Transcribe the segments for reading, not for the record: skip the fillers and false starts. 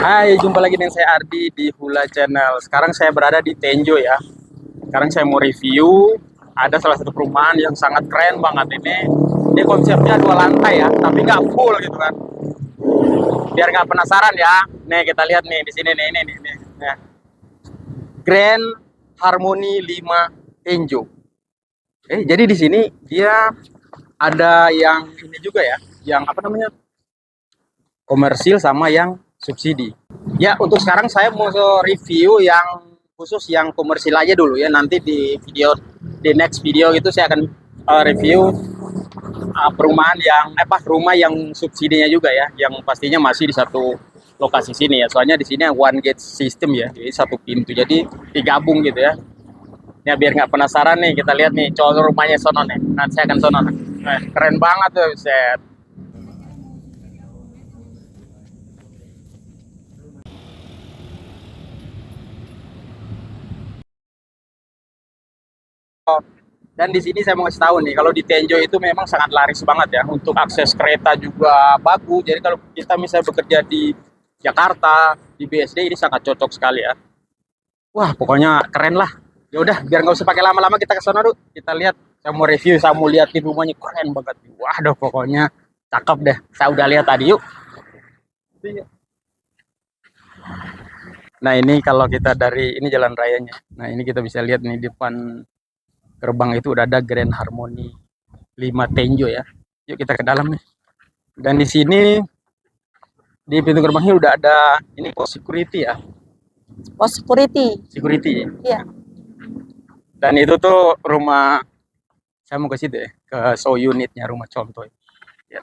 Hai, jumpa lagi dengan saya Ardi di Hula Channel. Sekarang saya berada di Tenjo ya. Sekarang saya mau review. Ada salah satu perumahan yang sangat keren banget ini. Ini konsepnya 2 lantai ya, tapi nggak full gitu kan. Biar nggak penasaran ya. Nih kita lihat nih di sini nih, ini. Nah, Grand Harmony 5 Tenjo. Jadi di sini dia ada yang ini juga ya, yang apa namanya, komersil sama yang subsidi. Ya, untuk sekarang saya mau review yang khusus yang komersil aja dulu ya. Nanti di next video itu saya akan review perumahan yang rumah yang subsidinya juga ya, yang pastinya masih di satu lokasi sini ya. Soalnya di sini one gate system ya, jadi satu pintu. Jadi digabung gitu ya. Ya biar nggak penasaran nih, kita lihat nih contoh rumahnya sono nih. Nanti saya akan sono. Nah, keren banget tuh, set. Dan di sini saya mau kasih tahu nih, kalau di Tenjo itu memang sangat laris banget ya. Untuk akses kereta juga bagus. Jadi kalau kita misalnya bekerja di Jakarta, di BSD ini sangat cocok sekali ya. Wah, pokoknya keren lah. Ya udah, biar nggak usah pakai lama-lama kita ke sana dulu. Kita lihat, saya mau review, saya mau lihat di rumahnya keren banget. Waduh, pokoknya cakep deh. Saya udah lihat tadi, yuk. Nah, ini kalau kita dari ini jalan rayanya. Nah, ini kita bisa lihat nih di depan gerbang itu udah ada Grand Harmony 5 Tenjo ya. Yuk kita ke dalam nih. Dan di sini di pintu gerbangnya udah ada ini pos security ya. Pos security. Security. Iya. Dan itu tuh rumah, saya mau ke situ ya, ke show unitnya rumah contoh. Ya.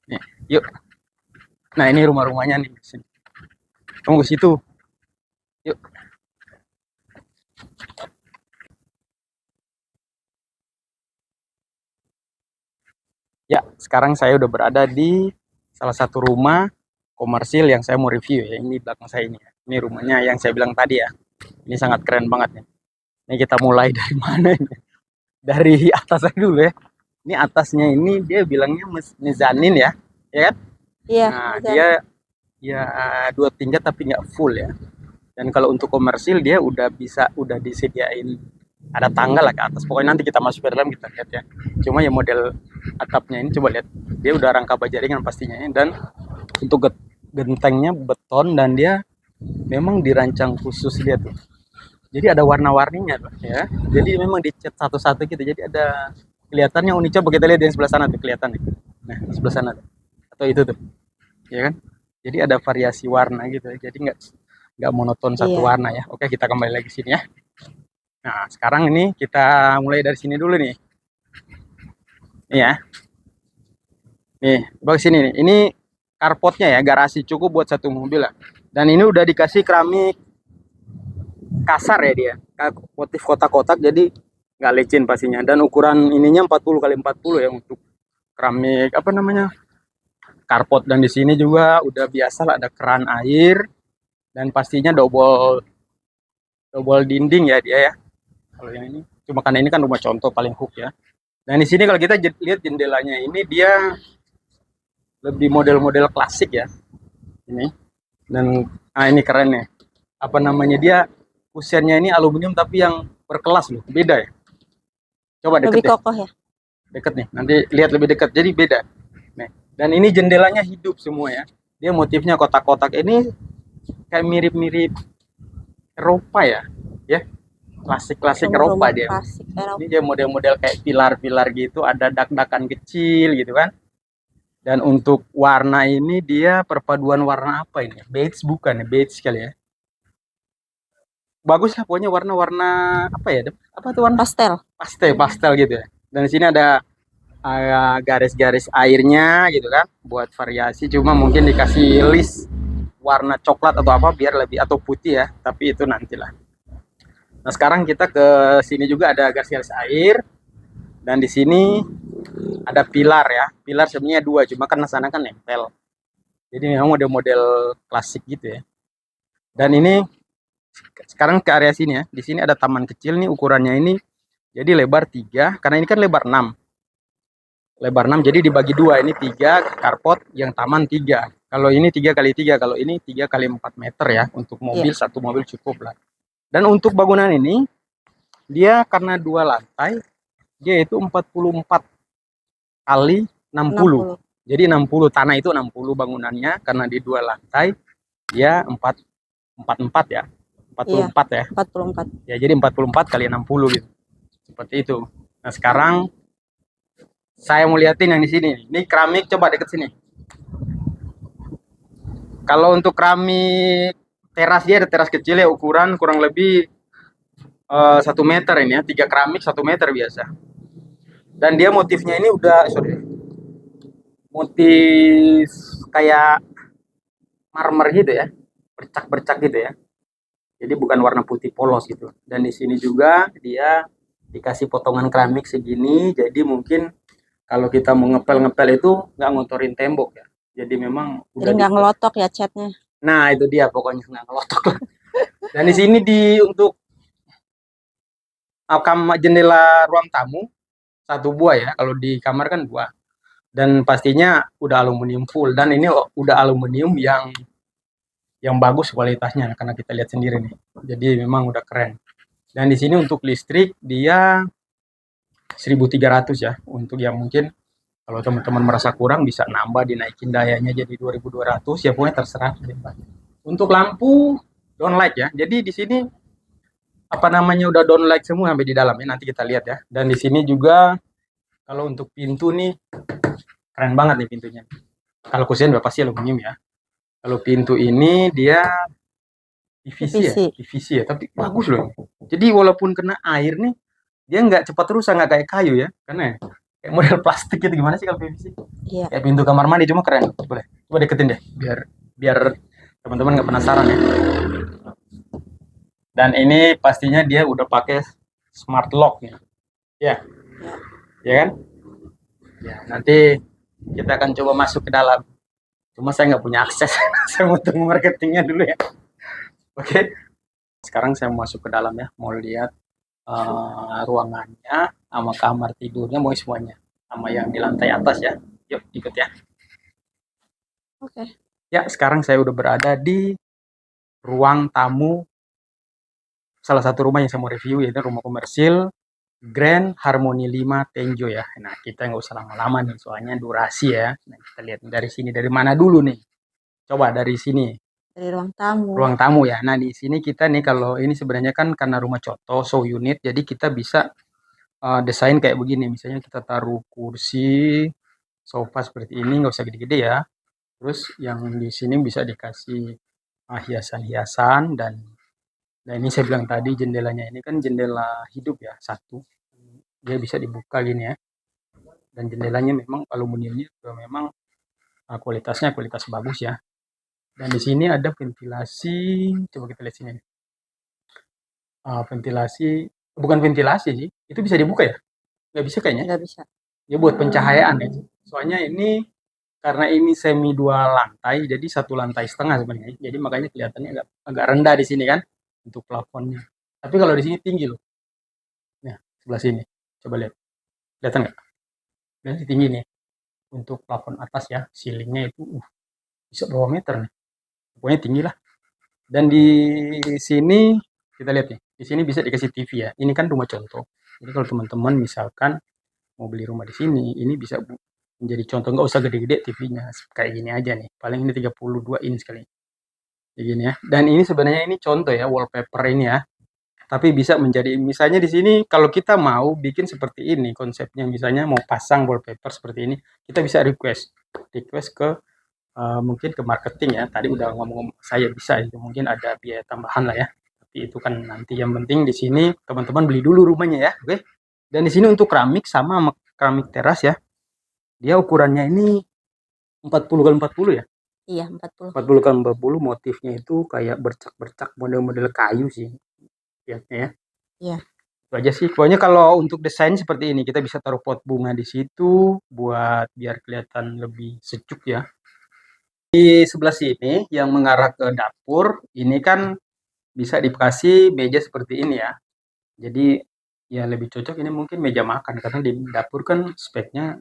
Nih, yuk. Nah, ini rumah-rumahnya nih di sini. Kamu ke situ. Yuk. Ya, sekarang saya udah berada di salah satu rumah komersil yang saya mau review ya. Ini belakang saya ini. Ini rumahnya yang saya bilang tadi ya. Ini sangat keren banget ya. Ini kita mulai dari mana ini? Dari atas aja dulu ya. Ini atasnya ini dia bilangnya mezanin ya, ya kan? Iya. Nah, dia ya 2 tingkat tapi nggak full ya. Dan kalau untuk komersil dia udah disediain ada tangga lah ke atas. Pokoknya nanti kita masuk ke dalam kita lihat ya. Cuma ya model atapnya ini coba lihat. Dia udah rangka baja ringan pastinya ya. Dan untuk gentengnya beton dan dia memang dirancang khusus dia tuh. Jadi ada warna-warninya tuh ya. Jadi memang dicat satu-satu gitu. Jadi ada kelihatannya unik. Coba kita lihat di sebelah sana tuh kelihatan nih. Nah, di sebelah sana tuh. Atau itu tuh. Ya kan? Jadi ada variasi warna gitu ya. Jadi nggak monoton satu warna ya. Oke, kita kembali lagi sini ya. Nah, sekarang ini kita mulai dari sini dulu nih. Nih ya. Nih, coba sini nih. Ini carportnya ya, garasi cukup buat satu mobil lah. Dan ini udah dikasih keramik kasar ya dia. Motif kotak-kotak jadi nggak licin pastinya. Dan ukuran ininya 40 kali 40 ya untuk keramik apa namanya? Carport. Dan di sini juga udah biasa lah ada keran air dan pastinya double dinding ya dia ya. Kalau yang ini cuma karena ini kan rumah contoh paling hook ya. Dan di sini kalau kita lihat jendelanya ini dia lebih model-model klasik ya. Ini. Dan ini keren nih. Apa namanya dia kusennya ini aluminium tapi yang berkelas loh. Beda ya. Coba deket lebih kokoh ya. Deket nih. Nanti lihat lebih dekat. Jadi beda. Nih. Dan ini jendelanya hidup semua ya. Dia motifnya kotak-kotak ini kayak mirip-mirip Eropa ya. Ya. Klasik-klasik Eropa dia. Klasik Eropa. Ini dia model-model kayak pilar-pilar gitu, ada dak-dakan kecil gitu kan. Dan untuk warna ini dia perpaduan warna apa ini? Beige bukan ya? Beige sekali ya. Bagus lah pokoknya warna-warna apa ya? Apa tuh warna? Pastel. Pastel gitu ya. Dan di sini ada garis-garis airnya gitu kan, buat variasi. Cuma mungkin dikasih list warna coklat atau apa biar lebih, atau putih ya. Tapi itu nantilah. Nah, sekarang kita ke sini juga ada garis-garis air. Dan di sini ada pilar ya. Pilar sebenarnya 2, cuma kan sana kan nempel. Jadi memang model-model klasik gitu ya. Dan ini sekarang ke area sini ya. Di sini ada taman kecil nih, ukurannya ini jadi lebar 3, karena ini kan lebar 6. lebar 6, jadi dibagi dua. Ini 3 carport, yang taman 3. Kalau ini 3 kali 3, kalau ini 3 kali 4 meter ya. Untuk mobil, Iya. satu mobil cukup lah. Dan untuk bangunan ini, dia karena 2 lantai, dia itu 44 kali 60. 60. Jadi 60, tanah itu 60 bangunannya, karena di 2 lantai, dia 44 ya. Iya. 44 ya. 44. Ya, jadi 44 kali 60 gitu. Seperti itu. Nah, sekarang saya mau liatin yang di sini. Ini keramik, coba deket sini. Kalau untuk keramik teras, dia ada teras kecil ya, ukuran kurang lebih 1 meter ini ya. 3 keramik 1 meter biasa. Dan dia motifnya ini udah, sorry, motif kayak marmer gitu ya, bercak-bercak gitu ya. Jadi bukan warna putih polos gitu. Dan di sini juga dia dikasih potongan keramik segini, jadi mungkin kalau kita mau ngepel-ngepel itu nggak ngotorin tembok ya. Jadi memang Jadi udah nggak ngelotok ya catnya. Nah, itu dia pokoknya nggak ngelotok lah. Dan di sini untuk jendela ruang tamu 1 buah ya. Kalau di kamar kan 2. Dan pastinya udah aluminium full. Dan ini udah aluminium yang bagus kualitasnya karena kita lihat sendiri nih. Jadi memang udah keren. Dan di sini untuk listrik dia 1.300 ya. Untuk yang mungkin kalau teman-teman merasa kurang bisa nambah, dinaikin dayanya jadi 2.200 ya, pokoknya terserah. Untuk lampu downlight ya. Jadi di sini apa namanya udah downlight semua sampai di dalam ya. Nanti kita lihat ya. Dan di sini juga kalau untuk pintu nih keren banget nih pintunya. Kalau kusen udah pasti aluminium ya. Kalau pintu ini dia PVC ya, PVC. PVC ya, tapi bagus loh. Jadi walaupun kena air nih, dia nggak cepat rusak, nggak kayak kayu ya, karena kayak model plastik gitu. Gimana sih kalau PVC? Iya. Kayak pintu kamar mandi, cuma keren. Boleh, coba deketin deh, biar biar teman-teman nggak penasaran ya. Dan ini pastinya dia udah pakai smart lock ya, ya, ya kan? Ya, nanti kita akan coba masuk ke dalam. Cuma saya nggak punya akses, saya mau tunggu marketingnya dulu ya. Oke, sekarang saya mau masuk ke dalam ya, mau lihat ruangannya, sama kamar tidurnya, mau semuanya, sama yang di lantai atas ya. Yuk ikut ya. Oke. Ya, sekarang saya udah berada di ruang tamu salah satu rumah yang saya mau review, yaitu rumah komersil Grand Harmony 5 Tenjo ya. Nah, kita nggak usah lama-lama nih, soalnya durasi ya. Nah, kita lihat dari sini, dari mana dulu nih? Coba dari sini. Dari ruang tamu. Ruang tamu ya. Nah, di sini kita nih, kalau ini sebenarnya kan karena rumah contoh, show unit, jadi kita bisa desain kayak begini. Misalnya kita taruh kursi, sofa seperti ini, nggak usah gede-gede ya. Terus yang di sini bisa dikasih hiasan-hiasan, dan ini saya bilang tadi jendelanya ini kan jendela hidup ya, satu. Dia bisa dibuka gini ya. Dan jendelanya memang aluminiumnya juga memang kualitasnya kualitas bagus ya. Dan di sini ada ventilasi, coba kita lihat sini. Ventilasi, bukan ventilasi sih, itu bisa dibuka ya? Nggak bisa kayaknya. Nggak bisa. Ya buat pencahayaan ya. Soalnya ini karena ini semi 2 lantai, jadi 1,5 lantai sebenarnya. Jadi makanya kelihatannya agak rendah di sini kan untuk plafonnya. Tapi kalau di sini tinggi loh. Nah, sebelah sini. Coba lihat. Kelihatan nggak? Dan tinggi nih. Untuk plafon atas ya, ceilingnya itu bisa berapa meter nih. Pokoknya tinggi lah. Dan di sini kita lihat nih. Di sini bisa dikasih TV ya. Ini kan rumah contoh. Jadi kalau teman-teman misalkan mau beli rumah di sini, ini bisa menjadi contoh, nggak usah gede-gede TV-nya, kayak gini aja nih, paling ini 32 inch kali, kayak gini ya. Dan ini sebenarnya ini contoh ya, wallpaper ini ya, tapi bisa menjadi, misalnya di sini kalau kita mau bikin seperti ini konsepnya, misalnya mau pasang wallpaper seperti ini, kita bisa request ke mungkin ke marketing ya. Tadi udah ngomong saya bisa, itu mungkin ada biaya tambahan lah ya, tapi itu kan nanti. Yang penting di sini teman-teman beli dulu rumahnya ya, oke. Dan di sini untuk keramik sama keramik teras ya, dia ukurannya ini 40 kali 40 ya. Iya, 40. 40 kali 40, motifnya itu kayak bercak-bercak model-model kayu sih lihatnya ya. Iya. Itu aja sih. Pokoknya kalau untuk desain seperti ini, kita bisa taruh pot bunga di situ buat biar kelihatan lebih sejuk ya. Di sebelah sini yang mengarah ke dapur, ini kan bisa dikasih meja seperti ini ya. Jadi ya lebih cocok ini mungkin meja makan, karena di dapur kan speknya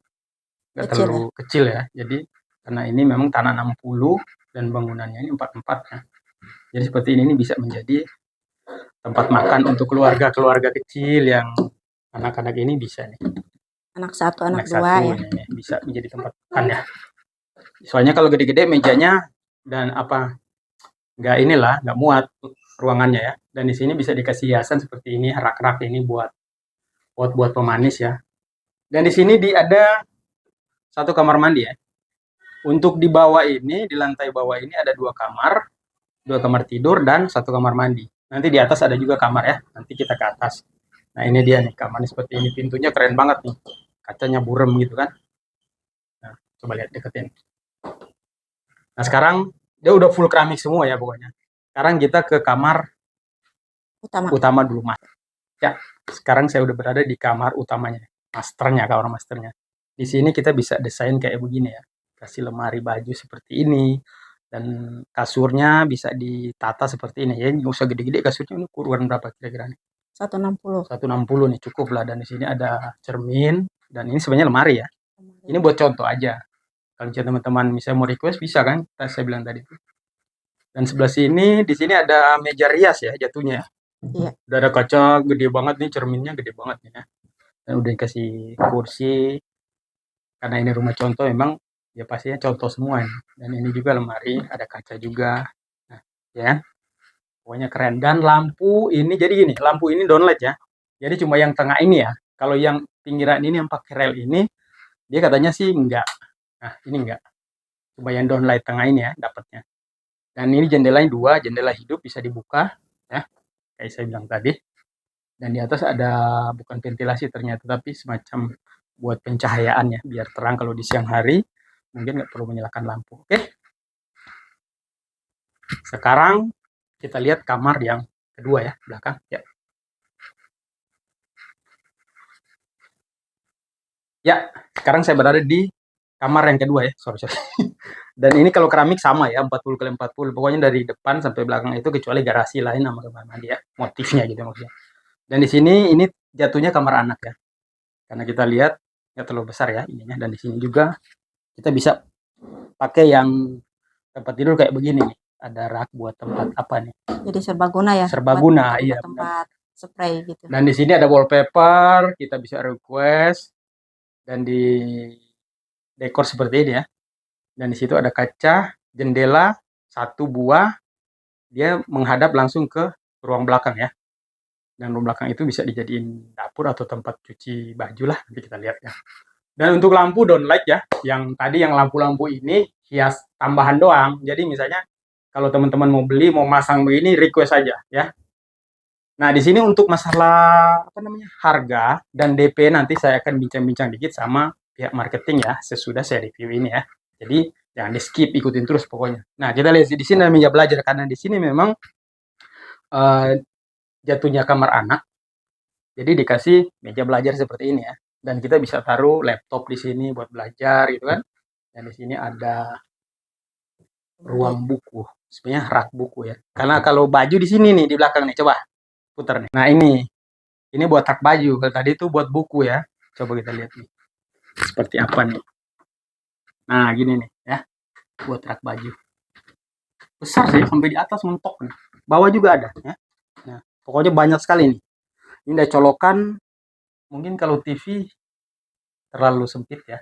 nggak Kecil ya? terlalu kecil ya. Jadi karena ini memang tanah 60 dan bangunannya ini 4-4 ya. Jadi seperti ini bisa menjadi tempat makan untuk keluarga-keluarga kecil yang anak-anak ini bisa nih. Anak satu, anak Anak dua satu ya. ini bisa menjadi tempat makan ya. Soalnya kalau gede-gede mejanya dan nggak muat ruangannya ya. Dan di sini bisa dikasih hiasan seperti ini, rak-rak ini buat pemanis ya. Dan di sini ada satu kamar mandi ya. Untuk di bawah ini, di lantai bawah ini ada dua kamar tidur dan satu kamar mandi. Nanti di atas ada juga kamar ya. Nanti kita ke atas. Nah ini dia nih kamarnya seperti ini. Pintunya keren banget nih. Kacanya burem gitu kan. Nah, coba lihat deketin. Nah sekarang dia udah full keramik semua ya pokoknya. Sekarang kita ke kamar utama dulu mas. Ya, sekarang saya udah berada di kamar utamanya, kamar masternya. Di sini kita bisa desain kayak begini ya, kasih lemari baju seperti ini, dan kasurnya bisa ditata seperti ini ya. Nggak usah gede-gede kasurnya, ini ukuran berapa kira-kira nih? 160. 160 nih cukup lah. Dan di sini ada cermin dan ini sebenarnya lemari ya. Ini buat contoh aja. Kalau teman-teman misalnya mau request bisa kan? Saya bilang tadi. Dan sebelah sini, di sini ada meja rias ya jatuhnya. Iya. Udah ada kaca gede banget nih, cerminnya gede banget nih ya. Dan udah dikasih kursi. Karena ini rumah contoh memang ya pastinya contoh semua ini. Dan ini juga lemari, ada kaca juga. Nah, ya. Pokoknya keren. Dan lampu ini jadi gini, lampu ini downlight ya. Jadi cuma yang tengah ini ya. Kalau yang pinggiran ini yang pakai rel ini, dia katanya sih enggak. Nah, ini enggak. Cuma yang downlight tengah ini ya dapatnya. Dan ini jendelanya dua, jendela hidup bisa dibuka ya. Kayak saya bilang tadi. Dan di atas ada bukan ventilasi ternyata, tapi semacam buat pencahayaan ya, biar terang kalau di siang hari. Mungkin nggak perlu menyalakan lampu. Oke. Sekarang kita lihat kamar yang kedua ya, belakang. Ya. Ya, sekarang saya berada di kamar yang kedua ya. Sorry. Dan ini kalau keramik sama ya, 40 kali 40. Pokoknya dari depan sampai belakang itu kecuali garasi lain sama kamar mandi ya. Motifnya gitu maksudnya. Dan di sini ini jatuhnya kamar anak ya. Karena kita lihat nggak terlalu besar ya ininya. Dan di sini juga kita bisa pakai yang tempat tidur kayak begini nih. Ada rak buat tempat apa nih? Jadi serbaguna ya. Serbaguna, iya. Tempat spray gitu. Dan di sini ada wallpaper, kita bisa request dan di dekor seperti ini ya. Dan di situ ada kaca, jendela, satu buah, dia menghadap langsung ke ruang belakang ya. Dan ruang belakang itu bisa dijadiin dapur atau tempat cuci baju lah, nanti kita lihat ya. Dan untuk lampu downlight ya, yang tadi yang lampu-lampu ini hias tambahan doang. Jadi misalnya kalau teman-teman mau beli, mau masang begini, request aja ya. Nah di sini untuk masalah apa namanya harga dan DP nanti saya akan bincang-bincang dikit sama pihak marketing ya sesudah saya review ini ya. Jadi jangan di skip, ikutin terus pokoknya. Nah kita lihat di sini ada meja belajar karena di sini memang jatuhnya kamar anak. Jadi dikasih meja belajar seperti ini ya. Dan kita bisa taruh laptop di sini buat belajar gitu kan. Dan di sini ada ruang buku. Sebenarnya rak buku ya. Karena kalau baju di sini nih di belakang nih, coba putar nih. Nah ini buat rak baju. Kalau tadi itu buat buku ya. Coba kita lihat nih. Seperti apa nih. Nah gini nih ya. Buat rak baju. Besar sih sampai di atas mentok nih. Bawah juga ada ya. Nah pokoknya banyak sekali nih. Ini ada colokan. Mungkin kalau TV terlalu sempit ya.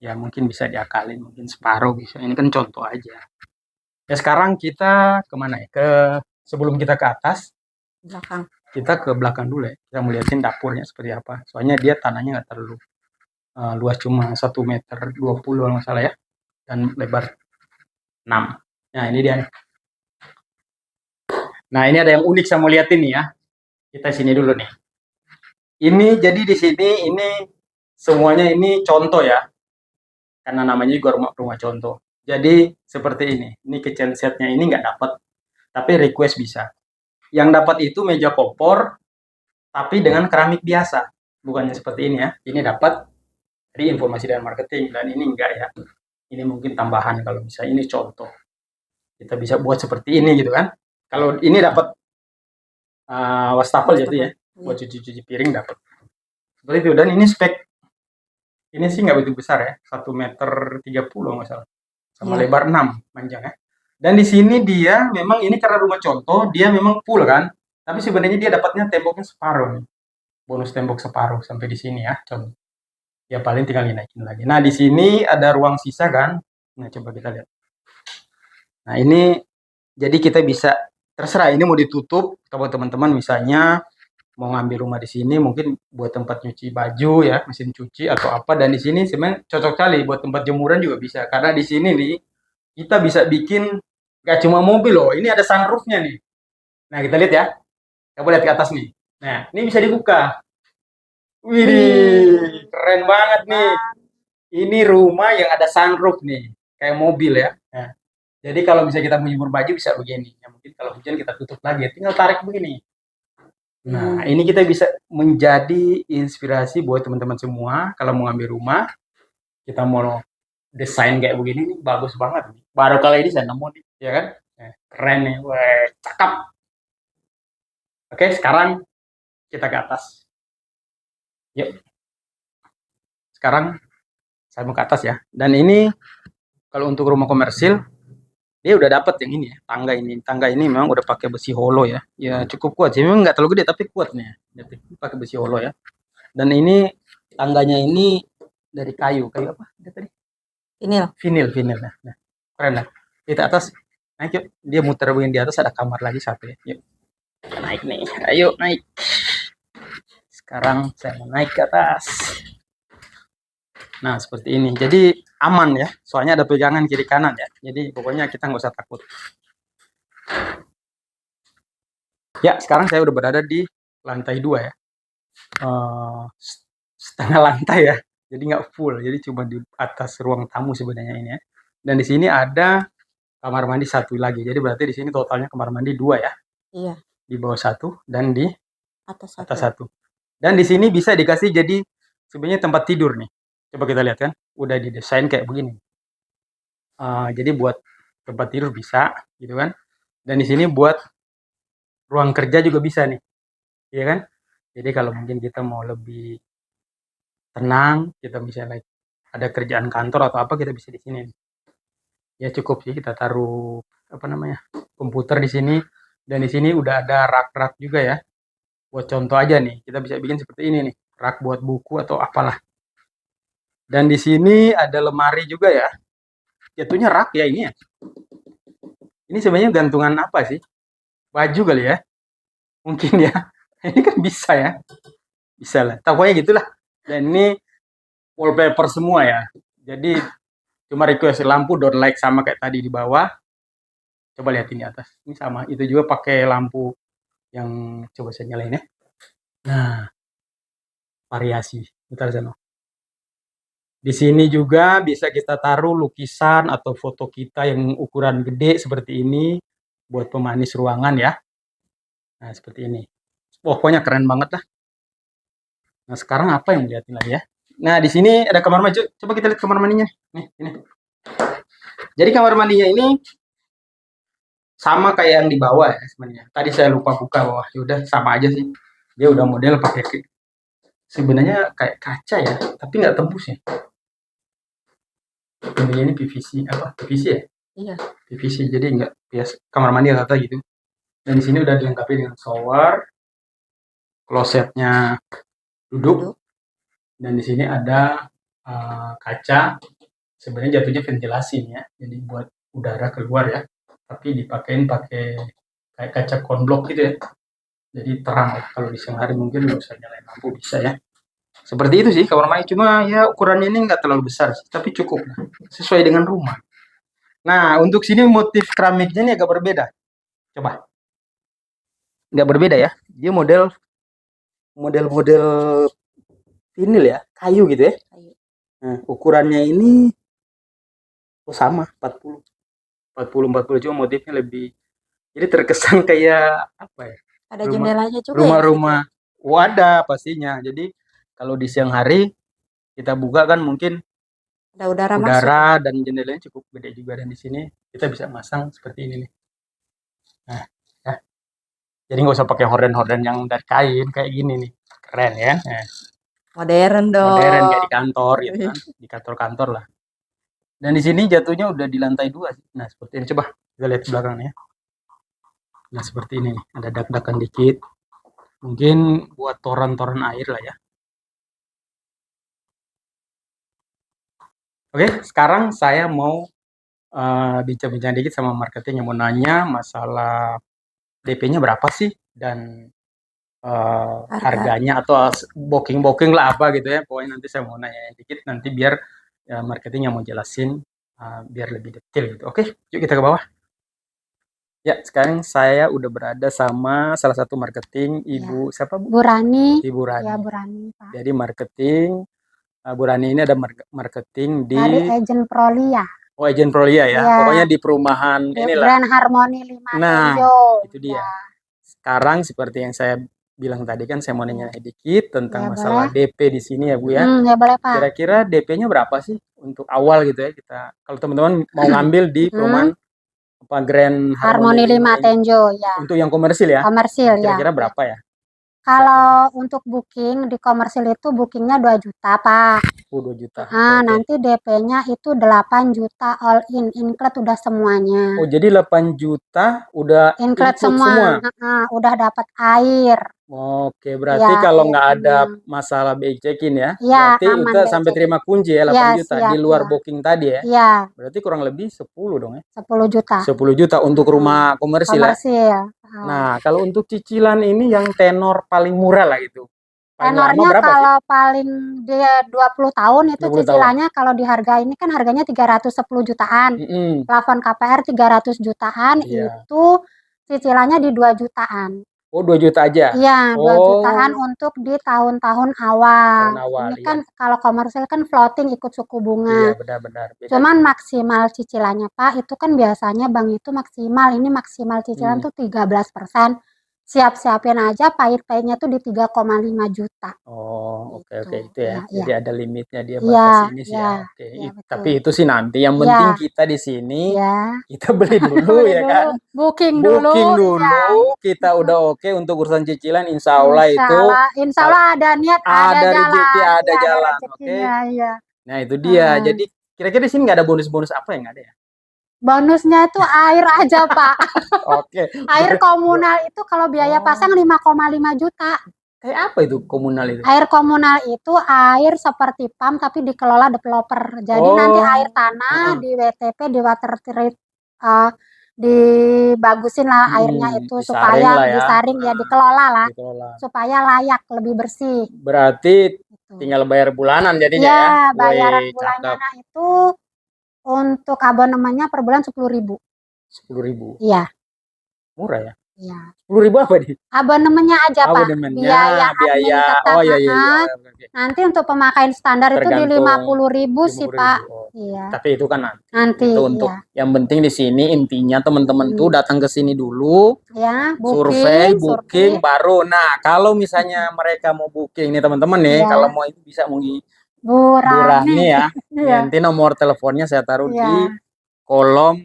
Ya mungkin bisa diakalin, mungkin separuh bisa. Ini kan contoh aja. Ya sekarang kita kemana ya? Sebelum kita ke atas, Belakang. kita ke belakang dulu ya. Kita mau liatin dapurnya seperti apa. Soalnya dia tanahnya nggak terlalu luas, cuma 1,20 meter kalau nggak salah ya. Dan lebar 6. Nah ini dia nih. Nah ini ada yang unik saya mau liatin nih ya. Kita sini dulu nih. Ini jadi di sini ini semuanya ini contoh ya. Karena namanya juga rumah contoh. Jadi seperti ini. Ini kitchen setnya ini nggak dapat, tapi request bisa. Yang dapat itu meja kompor, tapi dengan keramik biasa. Bukannya seperti ini ya. Ini dapat dari informasi dan marketing, dan ini enggak ya. Ini mungkin tambahan kalau misalnya ini contoh. Kita bisa buat seperti ini gitu kan. Kalau ini dapat wastafel jadi ya. Buat cuci-cuci piring dapat. Seperti itu. Dan ini spek Ini sih nggak begitu besar ya, 1,30 meter nggak salah, sama Iya. lebar 6 panjang ya. Dan di sini dia memang ini karena rumah contoh, dia memang full kan. Tapi sebenarnya dia dapatnya temboknya separuh nih. Bonus tembok separuh sampai di sini ya, contoh. Ya paling tinggal dinaikin lagi. Nah, di sini ada ruang sisa kan. Nah, coba kita lihat. Nah, ini jadi kita bisa terserah ini mau ditutup atau buat teman-teman misalnya mau ngambil rumah di sini mungkin buat tempat nyuci baju ya, mesin cuci atau apa dan di sini sebenarnya cocok kali buat tempat jemuran juga bisa. Karena di sini nih kita bisa bikin gak cuma mobil loh, ini ada sunroofnya nih. Nah, kita lihat ya. Coba lihat ke atas nih. Nah, ini bisa dibuka. Wih. Wih, keren banget nih. Ini rumah yang ada sunroof nih, kayak mobil ya. Nah, jadi kalau misalnya kita mau jemur baju bisa begini. Ya, mungkin kalau hujan kita tutup lagi, tinggal tarik begini. Nah, Hmm. ini kita bisa menjadi inspirasi buat teman-teman semua kalau mau ngambil rumah, kita mau desain kayak begini nih, bagus banget nih. Baru kali ini saya nemu nih, ya kan? Nah, keren nih, wah, cakep. Oke, sekarang kita ke atas. Yuk, sekarang saya mau ke atas ya. Dan ini kalau untuk rumah komersil dia udah dapat yang ini ya, tangga ini. Tangga ini memang udah pakai besi holo ya. Ya cukup kuat sih. Memang nggak terlalu gede tapi kuat nih. Ya. Pakai besi holo ya. Dan ini tangganya ini dari kayu. Kayu apa? Dia tadi? Ini loh. Vinil, vinil. Nah, keren lah. Kita atas. Naik yuk. Dia muter begini di atas ada kamar lagi satu ya. Yuk. Naik nih. Ayo naik. Sekarang saya mau naik ke atas. Nah, seperti ini. Jadi aman ya. Soalnya ada pegangan kiri kanan ya. Jadi pokoknya kita nggak usah takut. Ya, sekarang saya udah berada di lantai 2 ya. Setengah lantai ya. Jadi nggak full. Jadi cuma di atas ruang tamu sebenarnya ini ya. Dan di sini ada kamar mandi satu lagi. Jadi berarti di sini totalnya kamar mandi 2 ya. Iya. Di bawah satu dan di Atas atas satu. satu. Dan di sini bisa dikasih jadi sebenarnya tempat tidur nih. Coba kita lihat kan. Udah didesain kayak begini. Jadi buat tempat tidur bisa gitu kan. Dan di sini buat ruang kerja juga bisa nih. Iya kan? Jadi kalau mungkin kita mau lebih tenang, kita misalnya ada kerjaan kantor atau apa kita bisa di sini. Ya cukup sih kita taruh apa namanya komputer di sini dan di sini udah ada rak-rak juga ya. Buat contoh aja nih, kita bisa bikin seperti ini nih, rak buat buku atau apalah. Dan di sini ada lemari juga ya. Jatuhnya rak ya ini ya. Ini sebenarnya gantungan apa sih? Baju kali ya? Mungkin ya. Ini kan bisa ya. Bisa lah. Pokoknya gitulah. Dan ini wallpaper semua ya. Jadi cuma request lampu don't like sama kayak tadi di bawah. Coba lihat ini atas. Ini sama. Itu juga pakai lampu yang coba saya nyalain ya. Nah, variasi. Bentar sana. Di sini juga bisa kita taruh lukisan atau foto kita yang ukuran gede seperti ini buat pemanis ruangan ya. Nah, seperti ini. Pokoknya keren banget lah. Nah, sekarang apa yang dilihatin lagi ya? Nah, di sini ada kamar mandi. Coba kita lihat kamar mandinya. Nih, ini. Jadi kamar mandinya ini sama kayak yang di bawah ya sebenarnya. Tadi saya lupa buka bawah. Ya udah sama aja sih. Dia udah model pakai sebenarnya kayak kaca ya, tapi nggak tembus ya. Ini PVC apa? PVC ya? Iya. PVC jadi nggak bias kamar mandi rata gitu. Dan di sini udah dilengkapi dengan shower, klosetnya duduk, dan di sini ada kaca. Sebenarnya jatuhnya ventilasi ya, jadi buat udara keluar ya. Tapi dipakein pakai kayak kaca konblok gitu ya. Jadi terang kalau di siang hari mungkin nggak usah nyalain lampu bisa ya. Seperti itu sih kamar mandi cuma ya ukurannya ini nggak terlalu besar sih, tapi cukup lah sesuai dengan rumah. Nah untuk sini motif keramiknya ini agak berbeda. Coba nggak berbeda ya. Dia model-model vinil ya, kayu gitu ya. Kayu. Nah, ukurannya ini sama 40 cuma motifnya lebih jadi terkesan kayak apa ya? Ada Rumah jendelanya juga ya. rumah-rumah wadah pastinya. Jadi kalau di siang hari kita buka kan mungkin Ada udara masuk. udara dan jendelanya cukup gede juga dan di sini kita bisa masang seperti ini nih. Nah, ya. Jadi nggak usah pakai horden-horden yang dari kain kayak gini nih. Keren ya. Nah, Modern modern dong. kayak di kantor gitu kan, di kantor-kantor lah. Dan di sini jatuhnya udah di lantai 2 sih. Nah, seperti ini coba kita lihat belakangnya. Nah, seperti ini nih, ada dak-dakan dikit. Mungkin buat toran-toran air lah ya. Oke, sekarang saya mau bincang-bincang dikit sama marketing yang mau nanya masalah DP-nya berapa sih dan Harga. harganya atau booking-booking lah apa gitu ya. Pokoknya nanti saya mau nanya dikit nanti biar marketing yang mau jelasin biar lebih detail gitu. Oke, yuk kita ke bawah. Ya, sekarang saya udah berada sama salah satu marketing, Ibu siapa Bu? Bu Rani. Ibu Rani. Ya, Bu Rani, Pak. Jadi marketing, Bu Rani ini ada marketing di Dari Agent Prolia. Oh, Agent Prolia ya. Iya. Pokoknya di perumahan Di inilah. Grand Harmony 5 Nah, Tenjo. itu dia. Ya. Sekarang seperti yang saya bilang tadi kan saya mau nanya dikit tentang Ya, masalah boleh. DP di sini ya Bu ya. Ya boleh, Pak. Kira-kira DP-nya berapa sih untuk awal gitu ya kita kalau teman-teman mau ngambil di perumahan apa Grand Harmony 5 Tenjo ya. untuk yang komersil ya. Komersil ya. Kira-kira berapa ya? Kalau untuk booking di komersil itu bookingnya 2 juta, Pak. 2 juta. Nanti DP-nya itu 8 juta all in, include udah semuanya. Oh, jadi 8 juta udah include semua. Udah dapat air. Oke, berarti Ya, kalau nggak ada masalah BI check-in ya, Ya, berarti aman udah BI sampai check-in. terima kunci ya 8 Ya, juta siap, di luar ya. booking tadi ya. Iya, Berarti kurang lebih 10 dong ya. 10 juta. 10 juta untuk rumah komersil ya. Komersil. Nah, kalau untuk cicilan ini yang tenor paling murah lah itu. Paling lama Tenornya berapa sih? kalau paling dia 20 tahun itu 20 tahun. cicilannya kalau di harga ini kan harganya 310 jutaan. Plafon KPR 300 jutaan Iya. itu cicilannya di 2 jutaan. Oh, 2 juta aja. Iya, 2 jutaan untuk di tahun-tahun awal. Tahun awal, Ini kan kalau komersil kan floating ikut suku Iya, bunga. benar-benar. Beda. Cuman maksimal cicilannya, Pak, itu kan biasanya bank itu maksimal, ini maksimal cicilan tuh 13%. Siap-siapin aja pahit-pahitnya tuh di 3,5 juta. Oh, oke Gitu. itu ya. Ya, Jadi ada limitnya dia Iya, batas ini sih iya, ya. Oke. iya, betul. Tapi itu sih nanti yang Iya. penting kita di sini Ya. kita beli dulu Beli ya dulu, kan. booking dulu. Booking dulu, Ya. kita udah oke untuk urusan cicilan insya Allah itu Insya Allah ada niat, ada jalan. rezeki, ada Ya, jalan, rezekinya, iya. Nah, itu dia. Jadi kira-kira di sini nggak ada bonus-bonus apa yang ada ya? Bonusnya itu air aja, Pak. Oke. Air komunal itu kalau biaya pasang 5,5 juta. Kayak apa itu komunal itu? Air komunal itu air seperti PAM tapi dikelola developer. Jadi nanti air tanah di WTP, di water treat, dibagusin lah airnya itu disaring supaya lah ya. disaring ya, dikelola lah. Dikelola. Supaya layak, lebih bersih. Berarti Gitu. tinggal bayar bulanan jadinya Ya, ya. bayaran Wih, bulannya cakep. itu untuk abonemennya per bulan 10.000. 10.000. Iya. Murah ya? Iya. 10.000 apa nih? Abonemennya aja, Pak. Abonemennya, Biaya admin tetap. Oh iya. Oke. Nanti untuk pemakaian standar itu di Tergantung 50.000 sih, 50.000. Pak. Oh. Iya. Tapi itu kan Nanti itu untuk yang penting di sini intinya teman-teman tuh datang ke sini dulu, ya, booking baru. Nah, kalau misalnya mereka mau booking nih teman-teman nih, Ya. kalau mau itu bisa mau Bu Rani ya. Iya. Nanti nomor teleponnya saya taruh Iya. di kolom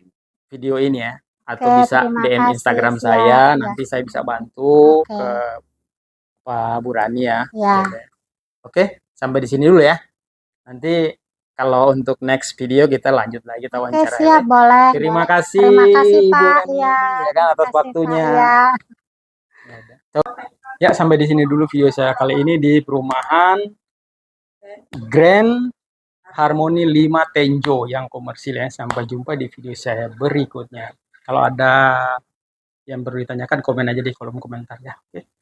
video ini ya. Atau Oke, bisa terima DM kasih, Instagram siap, saya, ya. nanti saya bisa bantu Oke. ke Pak Bu Rani ya. Ya. Oke, sampai di sini dulu ya. Nanti kalau untuk next video kita lanjut lagi, kita Oke, wawancara siap, ya. boleh. Terima boleh. kasih, Terima kasih, Ibu Pak. Rani, Ya, ya kan atas kasih, waktunya. Pak, ya. Ya, sampai di sini dulu video saya kali ini di perumahan Grand Harmony 5 Tenjo yang komersil ya. Sampai jumpa di video saya berikutnya. Kalau ada yang perlu ditanyakan, komen aja di kolom komentar ya. Oke.